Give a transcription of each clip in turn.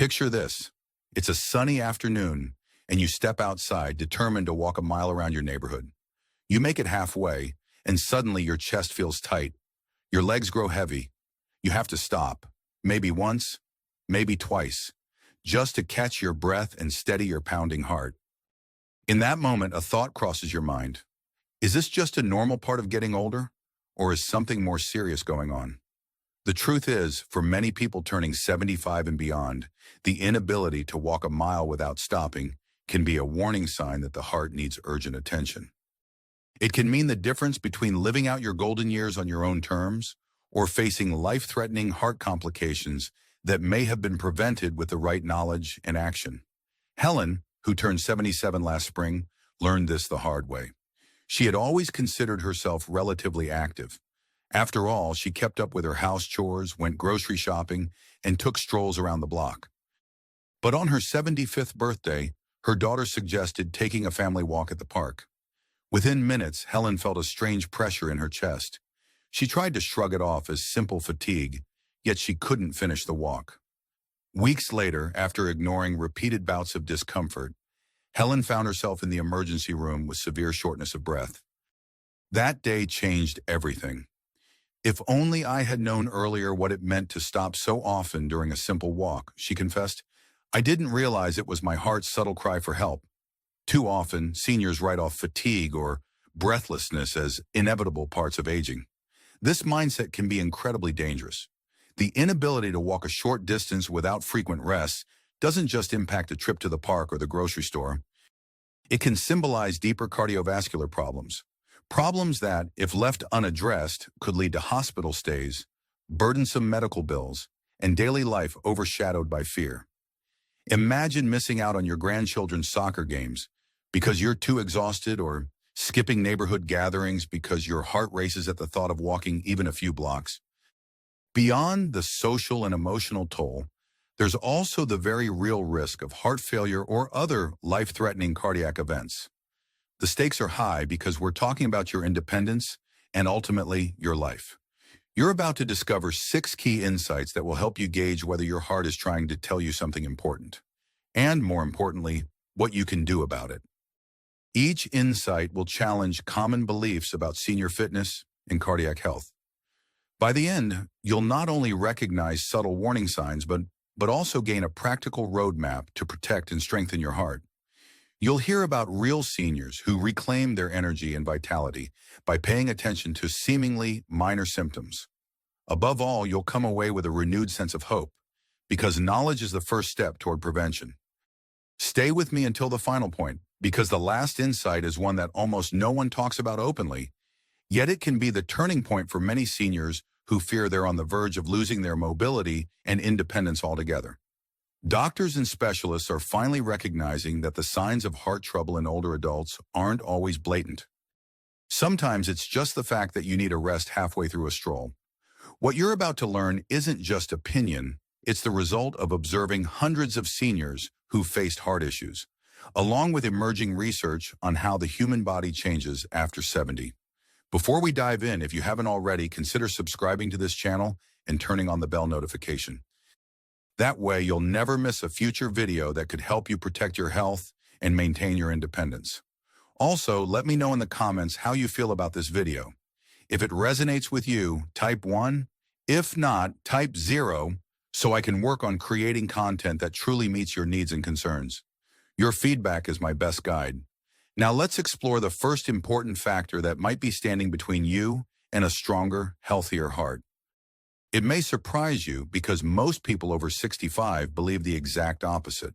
Picture this. It's a sunny afternoon, and you step outside determined to walk a mile around your neighborhood. You make it halfway, and suddenly your chest feels tight. Your legs grow heavy. You have to stop, maybe once, maybe twice, just to catch your breath and steady your pounding heart. In that moment, a thought crosses your mind. Is this just a normal part of getting older, or is something more serious going on? The truth is, for many people turning 75 and beyond, the inability to walk a mile without stopping can be a warning sign that the heart needs urgent attention. It can mean the difference between living out your golden years on your own terms or facing life-threatening heart complications that may have been prevented with the right knowledge and action. Helen, who turned 77 last spring, learned this the hard way. She had always considered herself relatively active. After all, she kept up with her house chores, went grocery shopping, and took strolls around the block. But on her 75th birthday, her daughter suggested taking a family walk at the park. Within minutes, Helen felt a strange pressure in her chest. She tried to shrug it off as simple fatigue, yet she couldn't finish the walk. Weeks later, after ignoring repeated bouts of discomfort, Helen found herself in the emergency room with severe shortness of breath. That day changed everything. If only I had known earlier what it meant to stop so often during a simple walk, she confessed. I didn't realize it was my heart's subtle cry for help. Too often, seniors write off fatigue or breathlessness as inevitable parts of aging. This mindset can be incredibly dangerous. The inability to walk a short distance without frequent rests doesn't just impact a trip to the park or the grocery store. It can symbolize deeper cardiovascular problems. Problems that, if left unaddressed, could lead to hospital stays, burdensome medical bills, and daily life overshadowed by fear. Imagine missing out on your grandchildren's soccer games because you're too exhausted, or skipping neighborhood gatherings because your heart races at the thought of walking even a few blocks. Beyond the social and emotional toll, there's also the very real risk of heart failure or other life-threatening cardiac events. The stakes are high because we're talking about your independence and ultimately your life. You're about to discover 6 key insights that will help you gauge whether your heart is trying to tell you something important, and more importantly, what you can do about it. Each insight will challenge common beliefs about senior fitness and cardiac health. By the end, you'll not only recognize subtle warning signs, but also gain a practical roadmap to protect and strengthen your heart. You'll hear about real seniors who reclaim their energy and vitality by paying attention to seemingly minor symptoms. Above all, you'll come away with a renewed sense of hope, because knowledge is the first step toward prevention. Stay with me until the final point, because the last insight is one that almost no one talks about openly, yet it can be the turning point for many seniors who fear they're on the verge of losing their mobility and independence altogether. Doctors and specialists are finally recognizing that the signs of heart trouble in older adults aren't always blatant. Sometimes it's just the fact that you need a rest halfway through a stroll. What you're about to learn isn't just opinion, it's the result of observing hundreds of seniors who faced heart issues, along with emerging research on how the human body changes after 70. Before we dive in, if you haven't already, consider subscribing to this channel and turning on the bell notification. That way, you'll never miss a future video that could help you protect your health and maintain your independence. Also, let me know in the comments how you feel about this video. If it resonates with you, type 1. If not, type 0, so I can work on creating content that truly meets your needs and concerns. Your feedback is my best guide. Now let's explore the first important factor that might be standing between you and a stronger, healthier heart. It may surprise you because most people over 65 believe the exact opposite.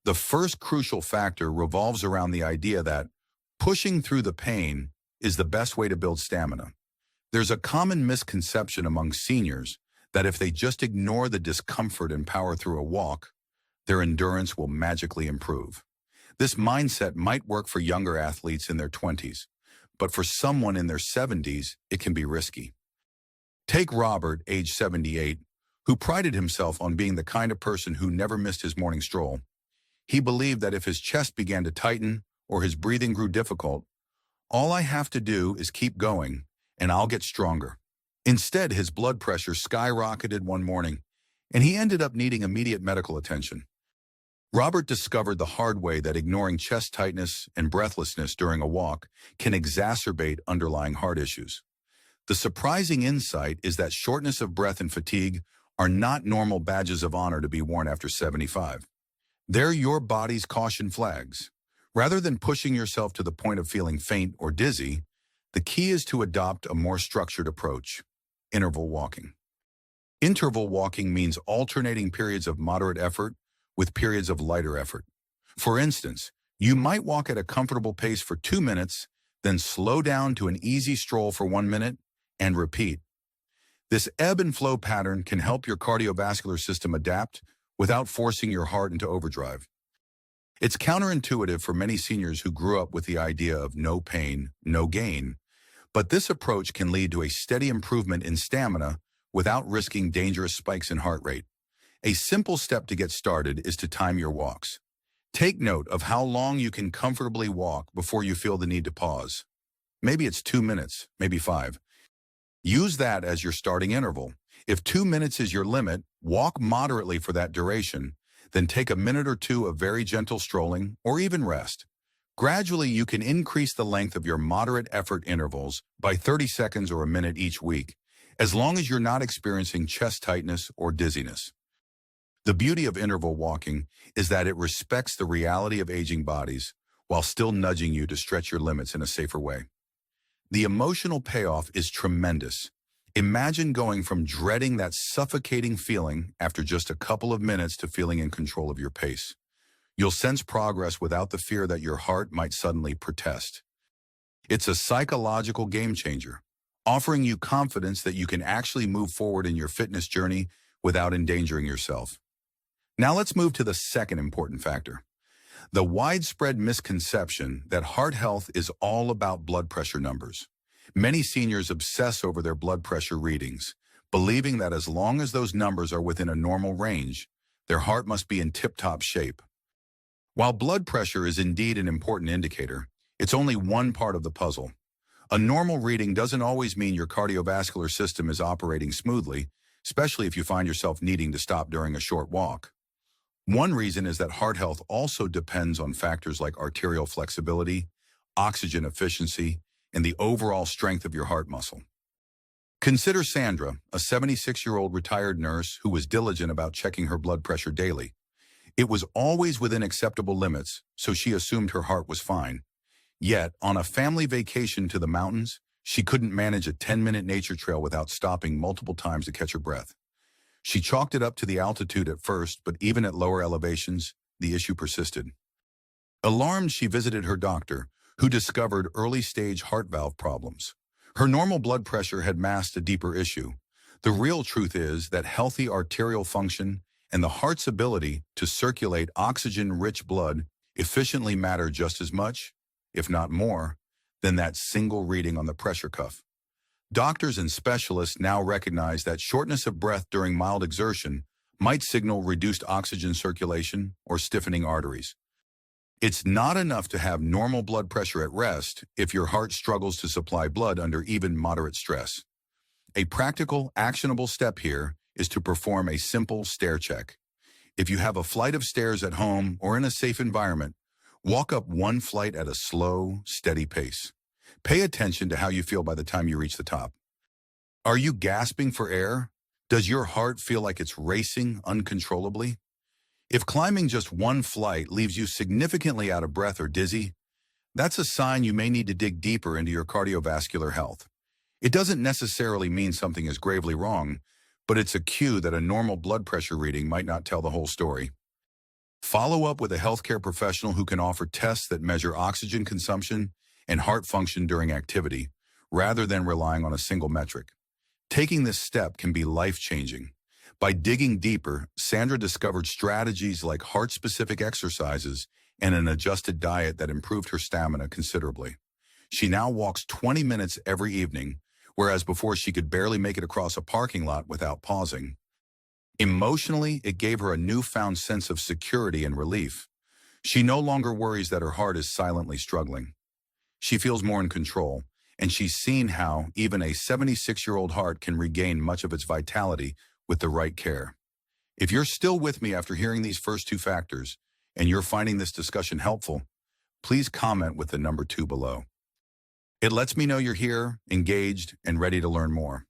The first crucial factor revolves around the idea that pushing through the pain is the best way to build stamina. There's a common misconception among seniors that if they just ignore the discomfort and power through a walk, their endurance will magically improve. This mindset might work for younger athletes in their 20s, but for someone in their 70s, it can be risky. Take Robert, age 78, who prided himself on being the kind of person who never missed his morning stroll. He believed that if his chest began to tighten or his breathing grew difficult, all I have to do is keep going, and I'll get stronger. Instead, his blood pressure skyrocketed one morning, and he ended up needing immediate medical attention. Robert discovered the hard way that ignoring chest tightness and breathlessness during a walk can exacerbate underlying heart issues. The surprising insight is that shortness of breath and fatigue are not normal badges of honor to be worn after 75. They're your body's caution flags. Rather than pushing yourself to the point of feeling faint or dizzy, the key is to adopt a more structured approach: interval walking. Interval walking means alternating periods of moderate effort with periods of lighter effort. For instance, you might walk at a comfortable pace for 2 minutes, then slow down to an easy stroll for 1 minute, and repeat. This ebb and flow pattern can help your cardiovascular system adapt without forcing your heart into overdrive. It's counterintuitive for many seniors who grew up with the idea of no pain, no gain, but this approach can lead to a steady improvement in stamina without risking dangerous spikes in heart rate. A simple step to get started is to time your walks. Take note of how long you can comfortably walk before you feel the need to pause. Maybe it's 2 minutes, maybe 5. Use that as your starting interval. If 2 minutes is your limit, walk moderately for that duration, then take a minute or two of very gentle strolling or even rest. Gradually, you can increase the length of your moderate effort intervals by 30 seconds or a minute each week, as long as you're not experiencing chest tightness or dizziness. The beauty of interval walking is that it respects the reality of aging bodies while still nudging you to stretch your limits in a safer way. The emotional payoff is tremendous. Imagine going from dreading that suffocating feeling after just a couple of minutes to feeling in control of your pace. You'll sense progress without the fear that your heart might suddenly protest. It's a psychological game changer, offering you confidence that you can actually move forward in your fitness journey without endangering yourself. Now let's move to the second important factor: the widespread misconception that heart health is all about blood pressure numbers. Many seniors obsess over their blood pressure readings, believing that as long as those numbers are within a normal range, their heart must be in tip-top shape. While blood pressure is indeed an important indicator, it's only one part of the puzzle. A normal reading doesn't always mean your cardiovascular system is operating smoothly, especially if you find yourself needing to stop during a short walk. One reason is that heart health also depends on factors like arterial flexibility, oxygen efficiency, and the overall strength of your heart muscle. Consider Sandra, a 76-year-old retired nurse who was diligent about checking her blood pressure daily. It was always within acceptable limits, so she assumed her heart was fine. Yet, on a family vacation to the mountains, she couldn't manage a 10-minute nature trail without stopping multiple times to catch her breath. She chalked it up to the altitude at first, but even at lower elevations, the issue persisted. Alarmed, she visited her doctor, who discovered early-stage heart valve problems. Her normal blood pressure had masked a deeper issue. The real truth is that healthy arterial function and the heart's ability to circulate oxygen-rich blood efficiently matter just as much, if not more, than that single reading on the pressure cuff. Doctors and specialists now recognize that shortness of breath during mild exertion might signal reduced oxygen circulation or stiffening arteries. It's not enough to have normal blood pressure at rest if your heart struggles to supply blood under even moderate stress. A practical, actionable step here is to perform a simple stair check. If you have a flight of stairs at home or in a safe environment, walk up one flight at a slow, steady pace. Pay attention to how you feel by the time you reach the top. Are you gasping for air? Does your heart feel like it's racing uncontrollably? If climbing just one flight leaves you significantly out of breath or dizzy, that's a sign you may need to dig deeper into your cardiovascular health. It doesn't necessarily mean something is gravely wrong, but it's a cue that a normal blood pressure reading might not tell the whole story. Follow up with a healthcare professional who can offer tests that measure oxygen consumption and heart function during activity, rather than relying on a single metric. Taking this step can be life-changing. By digging deeper, Sandra discovered strategies like heart-specific exercises and an adjusted diet that improved her stamina considerably. She now walks 20 minutes every evening, whereas before she could barely make it across a parking lot without pausing. Emotionally, it gave her a newfound sense of security and relief. She no longer worries that her heart is silently struggling. She feels more in control, and she's seen how even a 76-year-old heart can regain much of its vitality with the right care. If you're still with me after hearing these first two factors, and you're finding this discussion helpful, please comment with the number 2 below. It lets me know you're here, engaged, and ready to learn more.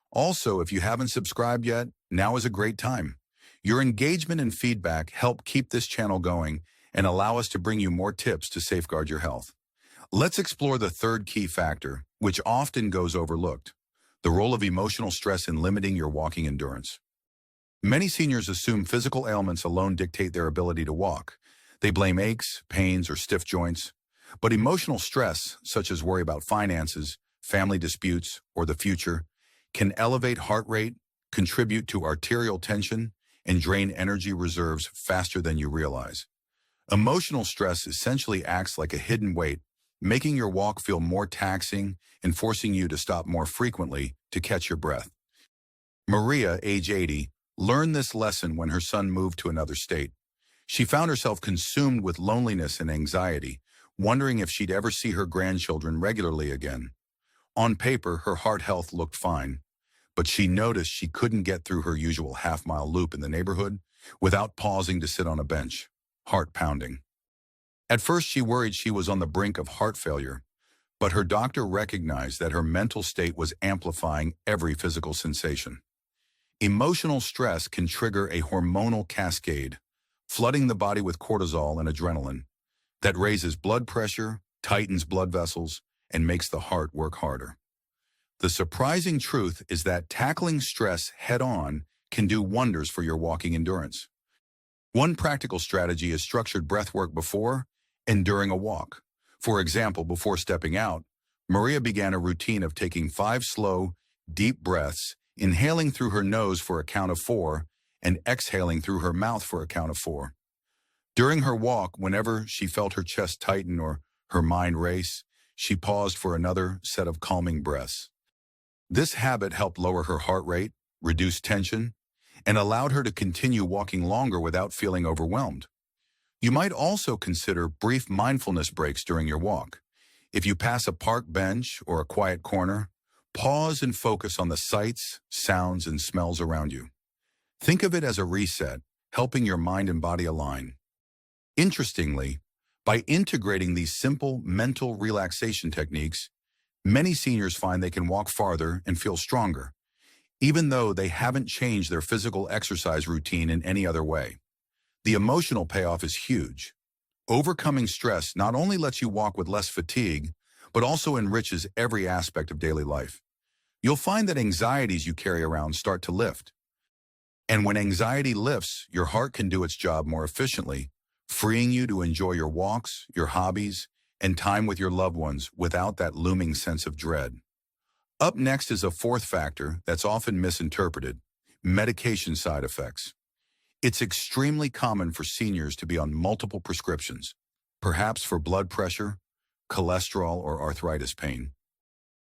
Also, if you haven't subscribed yet, now is a great time. Your engagement and feedback help keep this channel going and allow us to bring you more tips to safeguard your health. Let's explore the third key factor, which often goes overlooked: the role of emotional stress in limiting your walking endurance. Many seniors assume physical ailments alone dictate their ability to walk. They blame aches, pains, or stiff joints. But emotional stress, such as worry about finances, family disputes, or the future, can elevate heart rate, contribute to arterial tension, and drain energy reserves faster than you realize. Emotional stress essentially acts like a hidden weight, making your walk feel more taxing and forcing you to stop more frequently to catch your breath. Maria, age 80, learned this lesson when her son moved to another state. She found herself consumed with loneliness and anxiety, wondering if she'd ever see her grandchildren regularly again. On paper, her heart health looked fine, but she noticed she couldn't get through her usual half-mile loop in the neighborhood without pausing to sit on a bench, heart pounding. At first, she worried she was on the brink of heart failure, but her doctor recognized that her mental state was amplifying every physical sensation. Emotional stress can trigger a hormonal cascade, flooding the body with cortisol and adrenaline, that raises blood pressure, tightens blood vessels, and makes the heart work harder. The surprising truth is that tackling stress head-on can do wonders for your walking endurance. One practical strategy is structured breath work before and during a walk. For example, before stepping out, Maria began a routine of taking 5 slow, deep breaths, inhaling through her nose for a count of 4, and exhaling through her mouth for a count of 4. During her walk, whenever she felt her chest tighten or her mind race, she paused for another set of calming breaths. This habit helped lower her heart rate, reduce tension, and allowed her to continue walking longer without feeling overwhelmed. You might also consider brief mindfulness breaks during your walk. If you pass a park bench or a quiet corner, pause and focus on the sights, sounds, and smells around you. Think of it as a reset, helping your mind and body align. Interestingly, by integrating these simple mental relaxation techniques, many seniors find they can walk farther and feel stronger, even though they haven't changed their physical exercise routine in any other way. The emotional payoff is huge. Overcoming stress not only lets you walk with less fatigue, but also enriches every aspect of daily life. You'll find that anxieties you carry around start to lift. And when anxiety lifts, your heart can do its job more efficiently, freeing you to enjoy your walks, your hobbies, and time with your loved ones without that looming sense of dread. Up next is a fourth factor that's often misinterpreted: medication side effects. It's extremely common for seniors to be on multiple prescriptions, perhaps for blood pressure, cholesterol, or arthritis pain.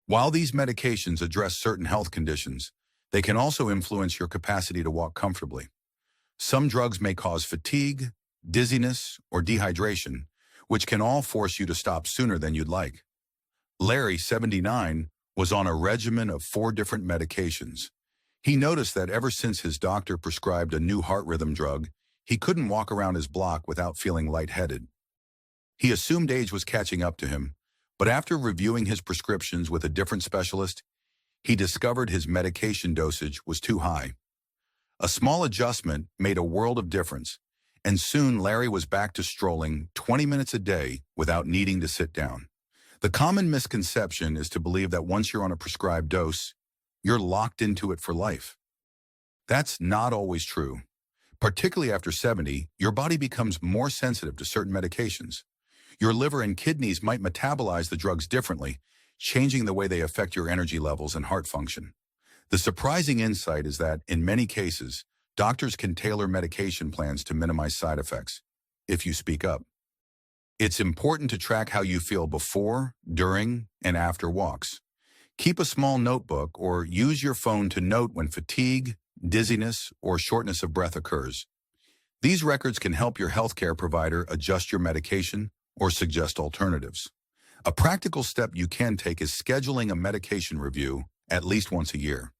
While these medications address certain health conditions, they can also influence your capacity to walk comfortably. Some drugs may cause fatigue, dizziness, or dehydration, which can all force you to stop sooner than you'd like. Larry, 79, was on a regimen of 4 different medications. He noticed that ever since his doctor prescribed a new heart rhythm drug, he couldn't walk around his block without feeling lightheaded. He assumed age was catching up to him, but after reviewing his prescriptions with a different specialist, he discovered his medication dosage was too high. A small adjustment made a world of difference, and soon Larry was back to strolling 20 minutes a day without needing to sit down. The common misconception is to believe that once you're on a prescribed dose, you're locked into it for life. That's not always true. Particularly after 70, your body becomes more sensitive to certain medications. Your liver and kidneys might metabolize the drugs differently, changing the way they affect your energy levels and heart function. The surprising insight is that, in many cases, doctors can tailor medication plans to minimize side effects, if you speak up. It's important to track how you feel before, during, and after walks. Keep a small notebook or use your phone to note when fatigue, dizziness, or shortness of breath occurs. These records can help your healthcare provider adjust your medication or suggest alternatives. A practical step you can take is scheduling a medication review at least once a year.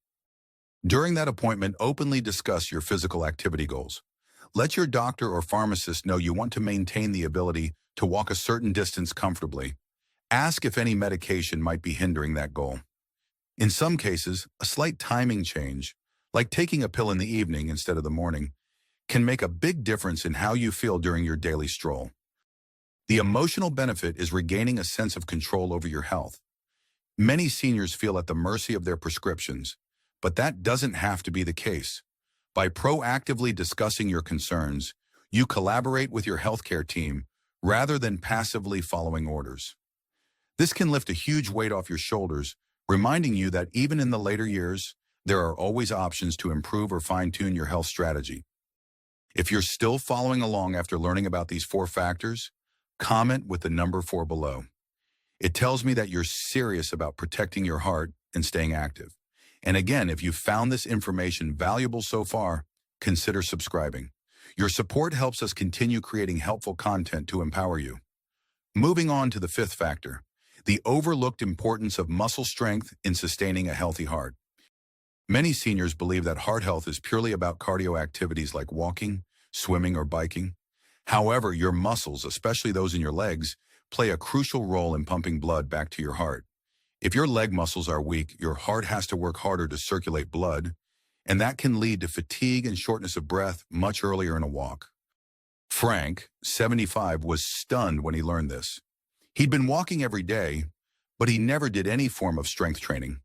During that appointment, openly discuss your physical activity goals. Let your doctor or pharmacist know you want to maintain the ability to walk a certain distance comfortably. Ask if any medication might be hindering that goal. In some cases, a slight timing change, like taking a pill in the evening instead of the morning, can make a big difference in how you feel during your daily stroll. The emotional benefit is regaining a sense of control over your health. Many seniors feel at the mercy of their prescriptions, but that doesn't have to be the case. By proactively discussing your concerns, you collaborate with your healthcare team rather than passively following orders. This can lift a huge weight off your shoulders, reminding you that even in the later years, there are always options to improve or fine-tune your health strategy. If you're still following along after learning about these 4 factors, comment with the number 4 below. It tells me that you're serious about protecting your heart and staying active. And again, if you found this information valuable so far, consider subscribing. Your support helps us continue creating helpful content to empower you. Moving on to the 5th factor, the overlooked importance of muscle strength in sustaining a healthy heart. Many seniors believe that heart health is purely about cardio activities like walking, swimming, or biking. However, your muscles, especially those in your legs, play a crucial role in pumping blood back to your heart. If your leg muscles are weak, your heart has to work harder to circulate blood, and that can lead to fatigue and shortness of breath much earlier in a walk. Frank, 75, was stunned when he learned this. He'd been walking every day, but he never did any form of strength training.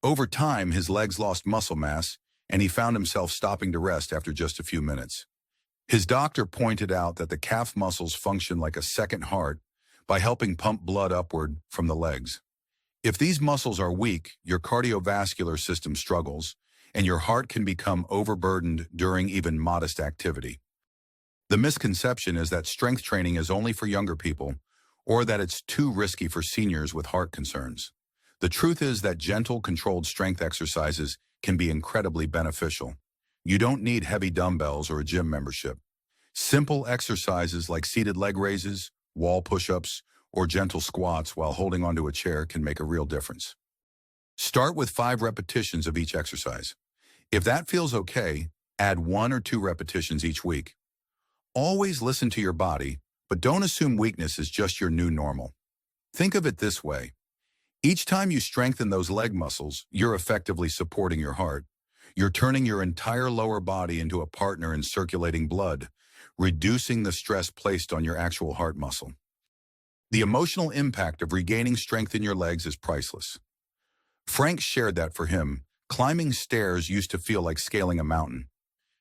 Over time, his legs lost muscle mass, and he found himself stopping to rest after just a few minutes. His doctor pointed out that the calf muscles function like a second heart by helping pump blood upward from the legs. If these muscles are weak, your cardiovascular system struggles, and your heart can become overburdened during even modest activity. The misconception is that strength training is only for younger people, or that it's too risky for seniors with heart concerns. The truth is that gentle, controlled strength exercises can be incredibly beneficial. You don't need heavy dumbbells or a gym membership. Simple exercises like seated leg raises, wall push-ups, or gentle squats while holding onto a chair can make a real difference. Start with 5 repetitions of each exercise. If that feels okay, add 1 or 2 repetitions each week. Always listen to your body, but don't assume weakness is just your new normal. Think of it this way. Each time you strengthen those leg muscles, you're effectively supporting your heart. You're turning your entire lower body into a partner in circulating blood, reducing the stress placed on your actual heart muscle. The emotional impact of regaining strength in your legs is priceless. Frank shared that for him, climbing stairs used to feel like scaling a mountain.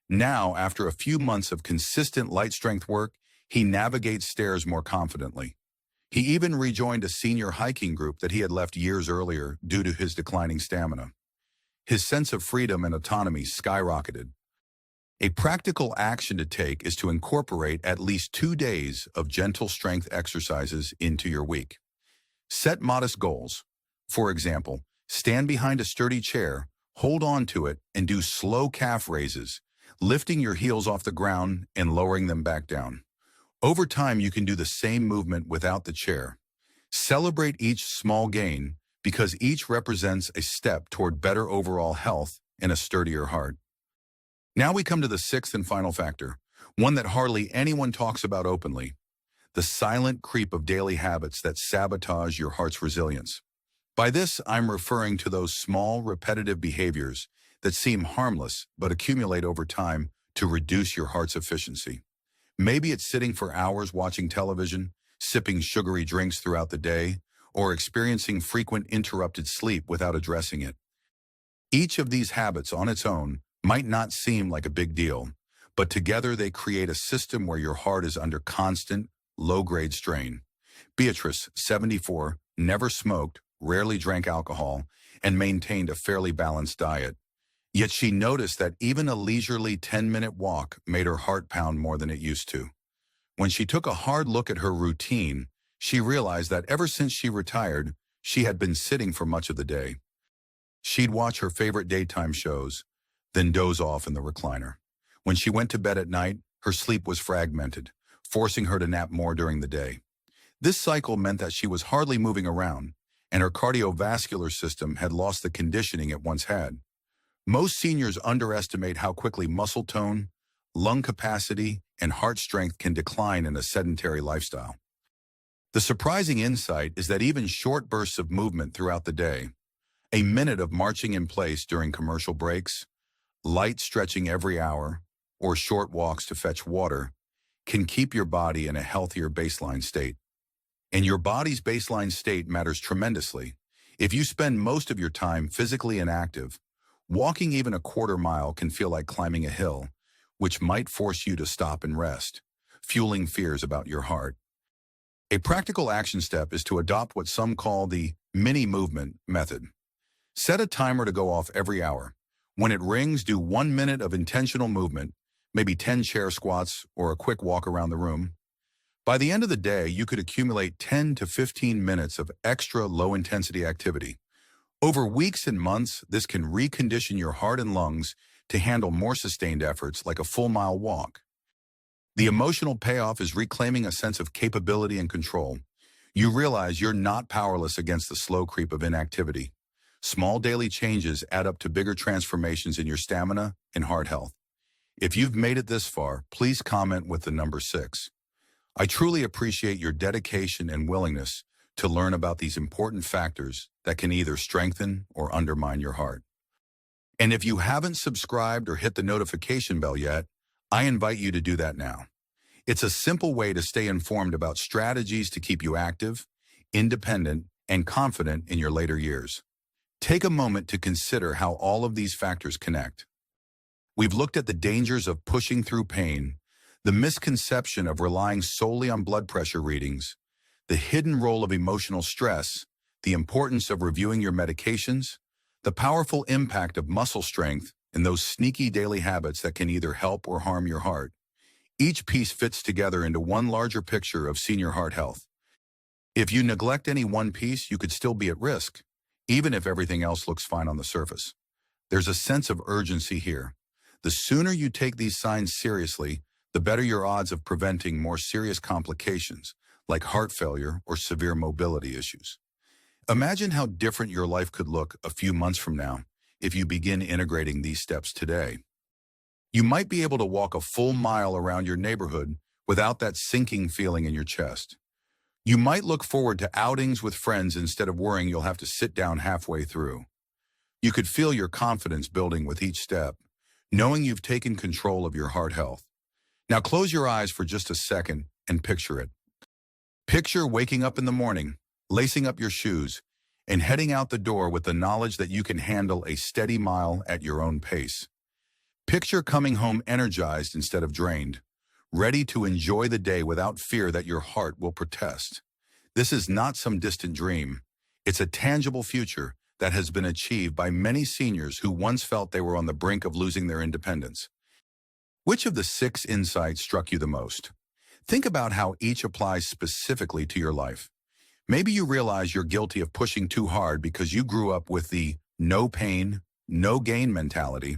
Now, after a few months of consistent light strength work, he navigates stairs more confidently. He even rejoined a senior hiking group that he had left years earlier due to his declining stamina. His sense of freedom and autonomy skyrocketed. A practical action to take is to incorporate at least 2 days of gentle strength exercises into your week. Set modest goals. For example, stand behind a sturdy chair, hold on to it, and do slow calf raises, lifting your heels off the ground and lowering them back down. Over time, you can do the same movement without the chair. Celebrate each small gain because each represents a step toward better overall health and a sturdier heart. Now we come to the 6th and final factor, one that hardly anyone talks about openly, the silent creep of daily habits that sabotage your heart's resilience. By this, I'm referring to those small, repetitive behaviors that seem harmless but accumulate over time to reduce your heart's efficiency. Maybe it's sitting for hours watching television, sipping sugary drinks throughout the day, or experiencing frequent interrupted sleep without addressing it. Each of these habits on its own might not seem like a big deal, but together they create a system where your heart is under constant, low-grade strain. Beatrice, 74, never smoked, rarely drank alcohol, and maintained a fairly balanced diet. Yet she noticed that even a leisurely 10-minute walk made her heart pound more than it used to. When she took a hard look at her routine, she realized that ever since she retired, she had been sitting for much of the day. She'd watch her favorite daytime shows, then doze off in the recliner. When she went to bed at night, her sleep was fragmented, forcing her to nap more during the day. This cycle meant that she was hardly moving around, and her cardiovascular system had lost the conditioning it once had. Most seniors underestimate how quickly muscle tone, lung capacity, and heart strength can decline in a sedentary lifestyle. The surprising insight is that even short bursts of movement throughout the day, a minute of marching in place during commercial breaks, light stretching every hour, or short walks to fetch water, can keep your body in a healthier baseline state. And your body's baseline state matters tremendously. If you spend most of your time physically inactive, walking even a quarter mile can feel like climbing a hill, which might force you to stop and rest, fueling fears about your heart. A practical action step is to adopt what some call the mini movement method. Set a timer to go off every hour. When it rings, do 1 minute of intentional movement, maybe 10 chair squats or a quick walk around the room. By the end of the day, you could accumulate 10 to 15 minutes of extra low-intensity activity. Over weeks and months, this can recondition your heart and lungs to handle more sustained efforts like a full-mile walk. The emotional payoff is reclaiming a sense of capability and control. You realize you're not powerless against the slow creep of inactivity. Small daily changes add up to bigger transformations in your stamina and heart health. If you've made it this far, please comment with the number 6. I truly appreciate your dedication and willingness to learn about these important factors that can either strengthen or undermine your heart. And if you haven't subscribed or hit the notification bell yet, I invite you to do that now. It's a simple way to stay informed about strategies to keep you active, independent, and confident in your later years. Take a moment to consider how all of these factors connect. We've looked at the dangers of pushing through pain, the misconception of relying solely on blood pressure readings, the hidden role of emotional stress, the importance of reviewing your medications, the powerful impact of muscle strength, and those sneaky daily habits that can either help or harm your heart. Each piece fits together into one larger picture of senior heart health. If you neglect any one piece, you could still be at risk, even if everything else looks fine on the surface. There's a sense of urgency here. The sooner you take these signs seriously, the better your odds of preventing more serious complications, like heart failure or severe mobility issues. Imagine how different your life could look a few months from now if you begin integrating these steps today. You might be able to walk a full mile around your neighborhood without that sinking feeling in your chest. You might look forward to outings with friends instead of worrying you'll have to sit down halfway through. You could feel your confidence building with each step, knowing you've taken control of your heart health. Now close your eyes for just a second and picture it. Picture waking up in the morning, lacing up your shoes, and heading out the door with the knowledge that you can handle a steady mile at your own pace. Picture coming home energized instead of drained, ready to enjoy the day without fear that your heart will protest. This is not some distant dream. It's a tangible future that has been achieved by many seniors who once felt they were on the brink of losing their independence. Which of the 6 insights struck you the most? Think about how each applies specifically to your life. Maybe you realize you're guilty of pushing too hard because you grew up with the no pain, no gain mentality.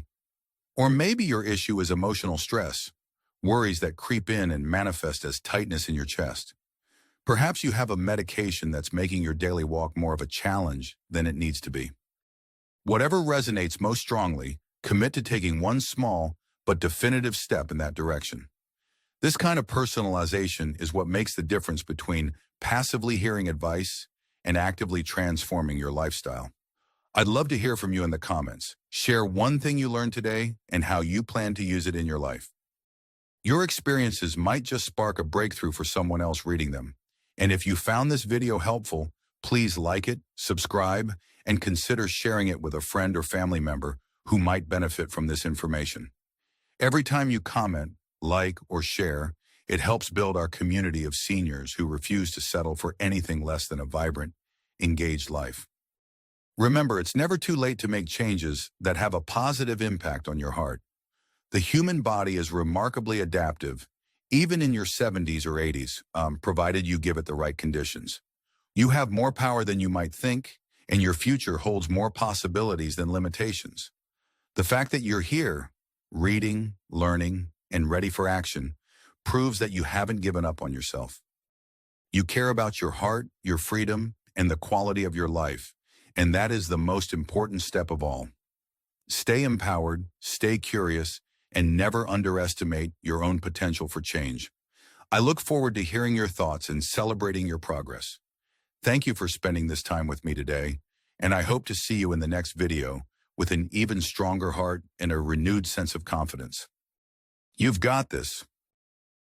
Or maybe your issue is emotional stress, worries that creep in and manifest as tightness in your chest. Perhaps you have a medication that's making your daily walk more of a challenge than it needs to be. Whatever resonates most strongly, commit to taking one small but definitive step in that direction. This kind of personalization is what makes the difference between passively hearing advice and actively transforming your lifestyle. I'd love to hear from you in the comments. Share one thing you learned today and how you plan to use it in your life. Your experiences might just spark a breakthrough for someone else reading them. And if you found this video helpful, please like it, subscribe, and consider sharing it with a friend or family member who might benefit from this information. Every time you comment, like, or share, it helps build our community of seniors who refuse to settle for anything less than a vibrant, engaged life. Remember, it's never too late to make changes that have a positive impact on your heart. The human body is remarkably adaptive, even in your 70s or 80s, provided you give it the right conditions. You have more power than you might think, and your future holds more possibilities than limitations. The fact that you're here, reading, learning, and ready for action, proves that you haven't given up on yourself. You care about your heart, your freedom, and the quality of your life, and that is the most important step of all. Stay empowered, stay curious, and never underestimate your own potential for change. I look forward to hearing your thoughts and celebrating your progress. Thank you for spending this time with me today, and I hope to see you in the next video with an even stronger heart and a renewed sense of confidence. You've got this.